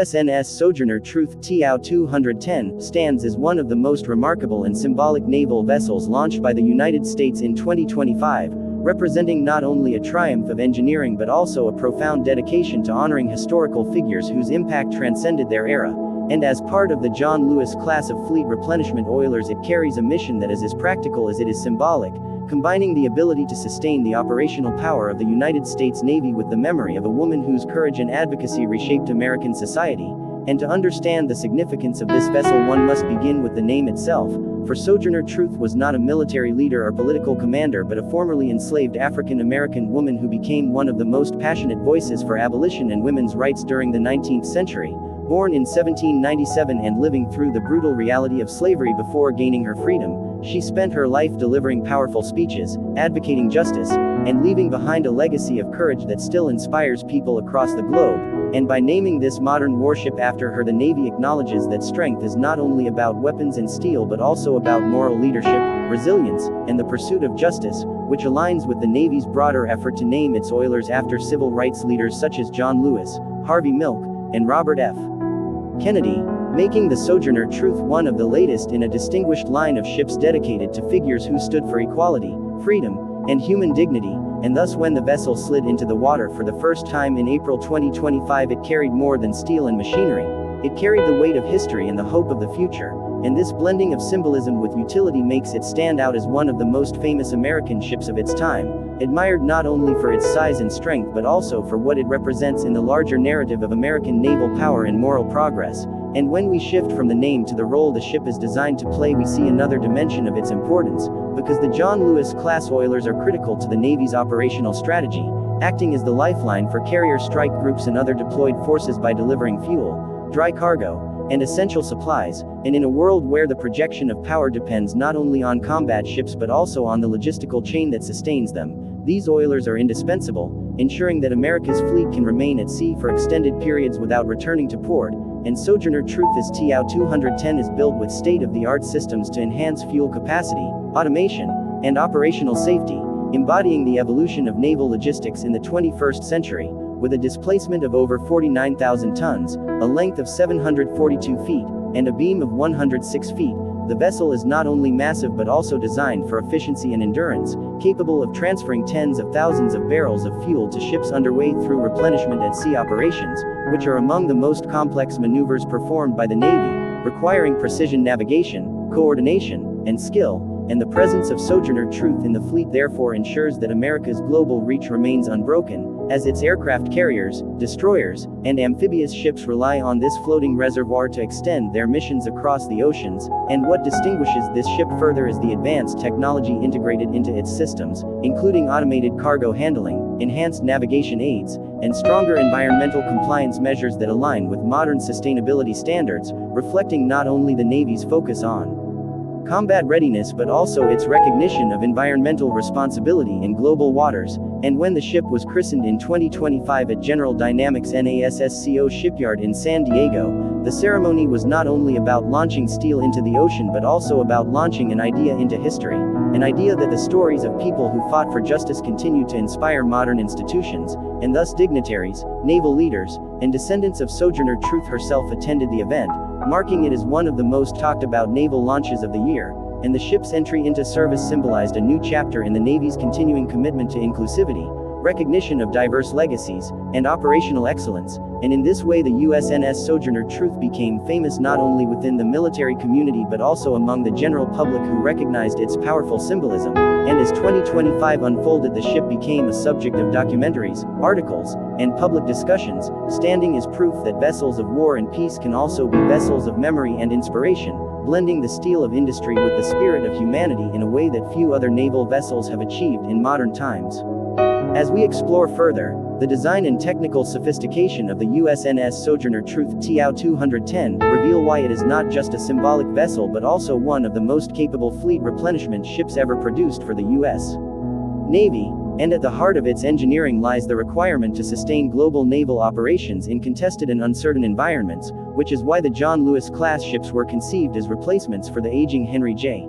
USNS Sojourner Truth TAO-210 stands as one of the most remarkable and symbolic naval vessels launched by the United States in 2025, representing not only a triumph of engineering but also a profound dedication to honoring historical figures whose impact transcended their era. And as part of the John Lewis class of fleet replenishment oilers, it carries a mission that is as practical as it is symbolic, combining the ability to sustain the operational power of the United States Navy with the memory of a woman whose courage and advocacy reshaped American society. And to understand the significance of this vessel, one must begin with the name itself, for Sojourner Truth was not a military leader or political commander but a formerly enslaved African American woman who became one of the most passionate voices for abolition and women's rights during the 19th century. Born in 1797 and living through the brutal reality of slavery before gaining her freedom, she spent her life delivering powerful speeches, advocating justice, and leaving behind a legacy of courage that still inspires people across the globe. And by naming this modern warship after her, the Navy acknowledges that strength is not only about weapons and steel but also about moral leadership, resilience, and the pursuit of justice, which aligns with the Navy's broader effort to name its oilers after civil rights leaders such as John Lewis, Harvey Milk, and Robert F. Kennedy, making the Sojourner Truth one of the latest in a distinguished line of ships dedicated to figures who stood for equality, freedom, and human dignity. And thus, when the vessel slid into the water for the first time in April 2025, it carried more than steel and machinery. It carried the weight of history and the hope of the future. And this blending of symbolism with utility makes it stand out as one of the most famous American ships of its time, admired not only for its size and strength but also for what it represents in the larger narrative of American naval power and moral progress. And when we shift from the name to the role the ship is designed to play, we see another dimension of its importance, because the John Lewis class oilers are critical to the Navy's operational strategy, acting as the lifeline for carrier strike groups and other deployed forces by delivering fuel, dry cargo, and essential supplies. And in a world where the projection of power depends not only on combat ships but also on the logistical chain that sustains them, these oilers are indispensable, ensuring that America's fleet can remain at sea for extended periods without returning to port. And Sojourner Truth's TAO-210 is built with state-of-the-art systems to enhance fuel capacity, automation, and operational safety, embodying the evolution of naval logistics in the 21st century. With a displacement of over 49,000 tons, a length of 742 feet, and a beam of 106 feet, the vessel is not only massive but also designed for efficiency and endurance, capable of transferring tens of thousands of barrels of fuel to ships underway through replenishment at sea operations, which are among the most complex maneuvers performed by the Navy, requiring precision navigation, coordination, and skill. And the presence of Sojourner Truth in the fleet therefore ensures that America's global reach remains unbroken, as its aircraft carriers, destroyers, and amphibious ships rely on this floating reservoir to extend their missions across the oceans. And what distinguishes this ship further is the advanced technology integrated into its systems, including automated cargo handling, enhanced navigation aids, and stronger environmental compliance measures that align with modern sustainability standards, reflecting not only the Navy's focus on combat readiness but also its recognition of environmental responsibility in global waters. And when the ship was christened in 2025 at General Dynamics NASSCO shipyard in San Diego, the ceremony was not only about launching steel into the ocean but also about launching an idea into history, an idea that the stories of people who fought for justice continue to inspire modern institutions. And thus dignitaries, naval leaders, and descendants of Sojourner Truth herself attended the event, marking it as one of the most talked about naval launches of the year. And the ship's entry into service symbolized a new chapter in the Navy's continuing commitment to inclusivity, recognition of diverse legacies, and operational excellence. And in this way the USNS Sojourner Truth became famous not only within the military community but also among the general public, who recognized its powerful symbolism. And as 2025 unfolded, the ship became a subject of documentaries, articles, and public discussions, standing as proof that vessels of war and peace can also be vessels of memory and inspiration, blending the steel of industry with the spirit of humanity in a way that few other naval vessels have achieved in modern times. As we explore further, the design and technical sophistication of the USNS Sojourner Truth TAO-210 reveal why it is not just a symbolic vessel but also one of the most capable fleet replenishment ships ever produced for the U.S. Navy. And at the heart of its engineering lies the requirement to sustain global naval operations in contested and uncertain environments, which is why the John Lewis class ships were conceived as replacements for the aging Henry J.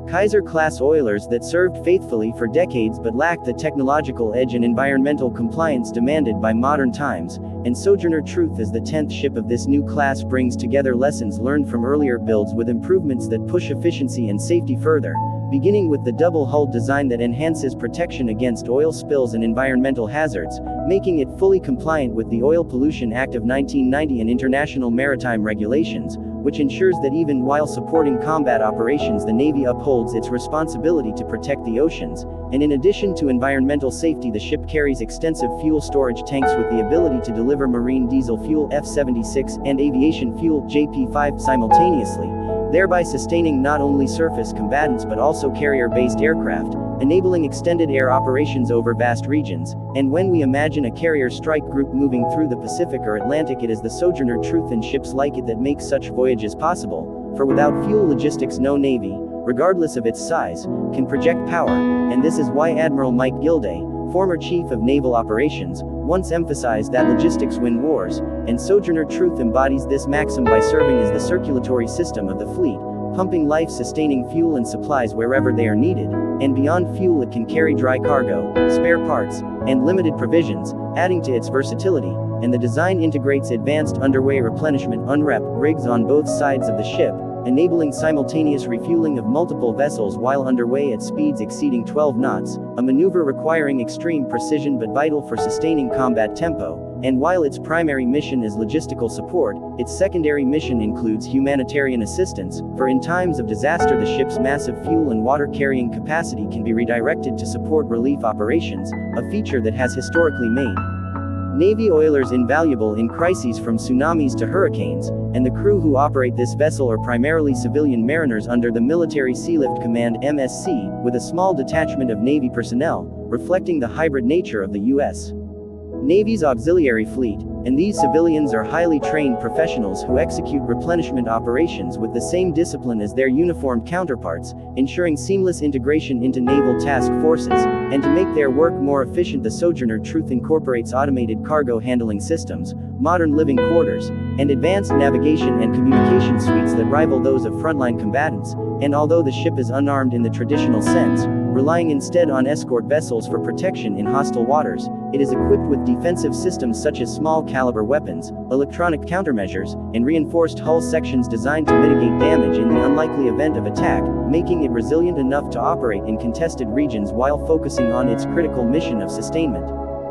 Kaiser-class oilers that served faithfully for decades but lacked the technological edge and environmental compliance demanded by modern times, and Sojourner Truth as the 10th ship of this new class brings together lessons learned from earlier builds with improvements that push efficiency and safety further, beginning with the double-hulled design that enhances protection against oil spills and environmental hazards, making it fully compliant with the Oil Pollution Act of 1990 and international maritime regulations, which ensures that even while supporting combat operations the Navy upholds its responsibility to protect the oceans, and in addition to environmental safety the ship carries extensive fuel storage tanks with the ability to deliver marine diesel fuel F-76 and aviation fuel JP-5 simultaneously, thereby sustaining not only surface combatants but also carrier-based aircraft, enabling extended air operations over vast regions. And when we imagine a carrier strike group moving through the Pacific or Atlantic, it is the Sojourner Truth and ships like it that make such voyages possible, for without fuel logistics no Navy, regardless of its size, can project power, and this is why Admiral Mike Gilday, former Chief of Naval Operations, once emphasized that logistics win wars, and Sojourner Truth embodies this maxim by serving as the circulatory system of the fleet, pumping life-sustaining fuel and supplies wherever they are needed, and beyond fuel it can carry dry cargo, spare parts, and limited provisions, adding to its versatility, and the design integrates advanced underway replenishment unrep rigs on both sides of the ship, enabling simultaneous refueling of multiple vessels while underway at speeds exceeding 12 knots, a maneuver requiring extreme precision but vital for sustaining combat tempo. And while its primary mission is logistical support, its secondary mission includes humanitarian assistance, for in times of disaster the ship's massive fuel and water carrying capacity can be redirected to support relief operations, a feature that has historically made Navy oilers invaluable in crises from tsunamis to hurricanes, and the crew who operate this vessel are primarily civilian mariners under the Military Sealift Command MSC, with a small detachment of Navy personnel, reflecting the hybrid nature of the U.S. Navy's auxiliary fleet, and these civilians are highly trained professionals who execute replenishment operations with the same discipline as their uniformed counterparts, ensuring seamless integration into naval task forces, and to make their work more efficient the Sojourner Truth incorporates automated cargo handling systems, modern living quarters, and advanced navigation and communication suites that rival those of frontline combatants, and although the ship is unarmed in the traditional sense, relying instead on escort vessels for protection in hostile waters, it is equipped with defensive systems such as small-caliber weapons, electronic countermeasures, and reinforced hull sections designed to mitigate damage in the unlikely event of attack, making it resilient enough to operate in contested regions while focusing on its critical mission of sustainment.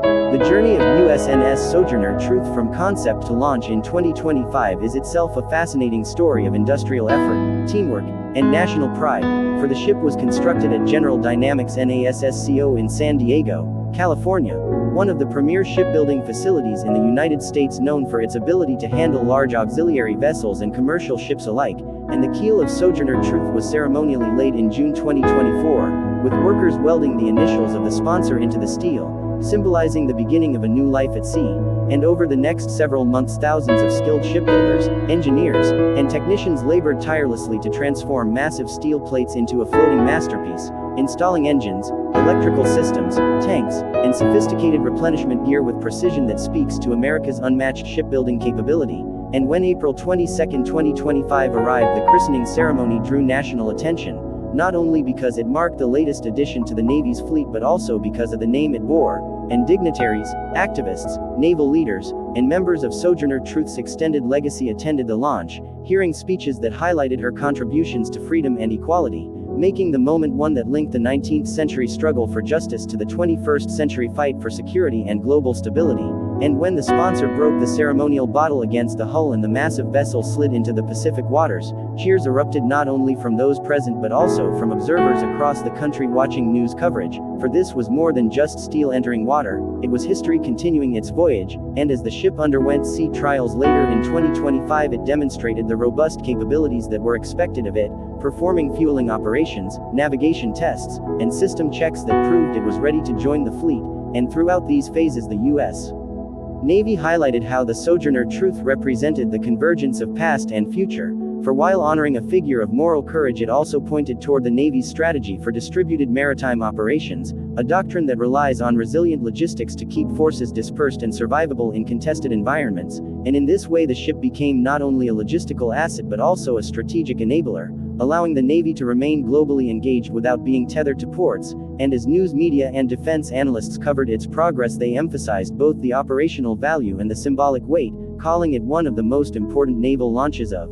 The journey of USNS Sojourner Truth from concept to launch in 2025 is itself a fascinating story of industrial effort, teamwork, and national pride, for the ship was constructed at General Dynamics NASSCO in San Diego, California, one of the premier shipbuilding facilities in the United States known for its ability to handle large auxiliary vessels and commercial ships alike, and the keel of Sojourner Truth was ceremonially laid in June 2024, with workers welding the initials of the sponsor into the steel, symbolizing the beginning of a new life at sea. And over the next several months thousands of skilled shipbuilders, engineers, and technicians labored tirelessly to transform massive steel plates into a floating masterpiece, installing engines, electrical systems, tanks, and sophisticated replenishment gear with precision that speaks to America's unmatched shipbuilding capability. And when April 22, 2025 arrived, the christening ceremony drew national attention, not only because it marked the latest addition to the Navy's fleet but also because of the name it bore, and dignitaries, activists, naval leaders, and members of Sojourner Truth's extended legacy attended the launch, hearing speeches that highlighted her contributions to freedom and equality, making the moment one that linked the 19th century struggle for justice to the 21st century fight for security and global stability. And when the sponsor broke the ceremonial bottle against the hull and the massive vessel slid into the Pacific waters, cheers erupted not only from those present but also from observers across the country watching news coverage, for this was more than just steel entering water, it was history continuing its voyage, and as the ship underwent sea trials later in 2025 it demonstrated the robust capabilities that were expected of it, performing fueling operations, navigation tests, and system checks that proved it was ready to join the fleet. And throughout these phases the U.S. Navy highlighted how the Sojourner Truth represented the convergence of past and future, for while honoring a figure of moral courage it also pointed toward the Navy's strategy for distributed maritime operations, a doctrine that relies on resilient logistics to keep forces dispersed and survivable in contested environments, and in this way the ship became not only a logistical asset but also a strategic enabler, allowing the Navy to remain globally engaged without being tethered to ports, and as news media and defense analysts covered its progress, they emphasized both the operational value and the symbolic weight, calling it one of the most important naval launches of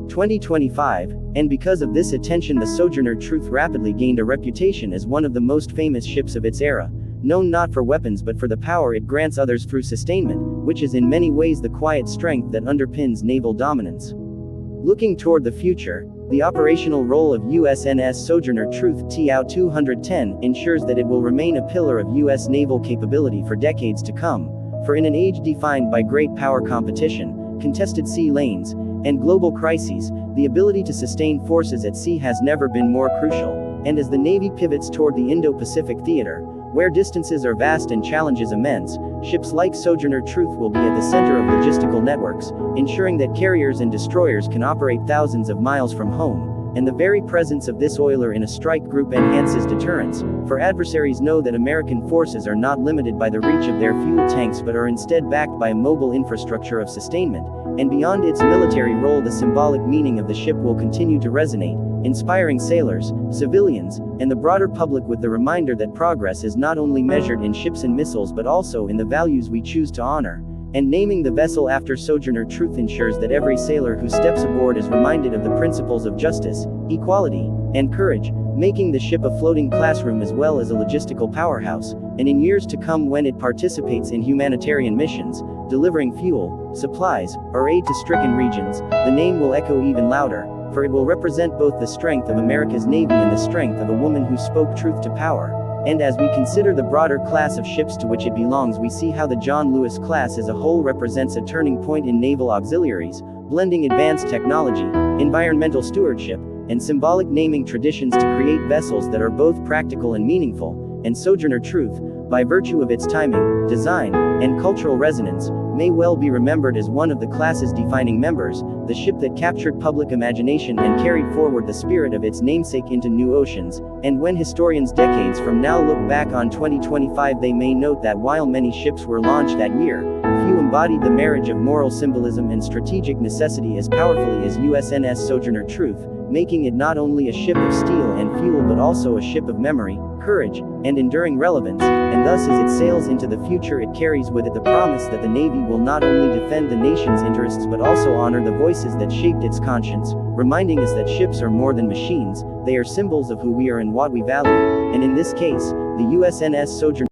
2025, and because of this attention, the Sojourner Truth rapidly gained a reputation as one of the most famous ships of its era, known not for weapons but for the power it grants others through sustainment, which is in many ways the quiet strength that underpins naval dominance. Looking toward the future, the operational role of USNS Sojourner Truth TAO-210 ensures that it will remain a pillar of U.S. naval capability for decades to come, for in an age defined by great power competition, contested sea lanes, and global crises, the ability to sustain forces at sea has never been more crucial, and as the Navy pivots toward the Indo-Pacific theater, where distances are vast and challenges immense, ships like Sojourner Truth will be at the center of logistical networks, ensuring that carriers and destroyers can operate thousands of miles from home, and the very presence of this oiler in a strike group enhances deterrence, for adversaries know that American forces are not limited by the reach of their fuel tanks but are instead backed by a mobile infrastructure of sustainment, and beyond its military role, the symbolic meaning of the ship will continue to resonate, inspiring sailors, civilians, and the broader public with the reminder that progress is not only measured in ships and missiles but also in the values we choose to honor. And naming the vessel after Sojourner Truth ensures that every sailor who steps aboard is reminded of the principles of justice, equality, and courage, making the ship a floating classroom as well as a logistical powerhouse, and in years to come when it participates in humanitarian missions, delivering fuel, supplies, or aid to stricken regions, the name will echo even louder, for it will represent both the strength of America's Navy and the strength of a woman who spoke truth to power. And as we consider the broader class of ships to which it belongs, we see how the John Lewis class as a whole represents a turning point in naval auxiliaries, blending advanced technology, environmental stewardship, and symbolic naming traditions to create vessels that are both practical and meaningful, and Sojourner Truth, by virtue of its timing, design, and cultural resonance, may well be remembered as one of the class's defining members, the ship that captured public imagination and carried forward the spirit of its namesake into new oceans. And when historians decades from now look back on 2025, they may note that while many ships were launched that year, few embodied the marriage of moral symbolism and strategic necessity as powerfully as USNS Sojourner Truth, making it not only a ship of steel and fuel but also a ship of memory, courage, and enduring relevance, and thus as it sails into the future it carries with it the promise that the Navy will not only defend the nation's interests but also honor the voices that shaped its conscience, reminding us that ships are more than machines, they are symbols of who we are and what we value, and in this case, the USNS Sojourner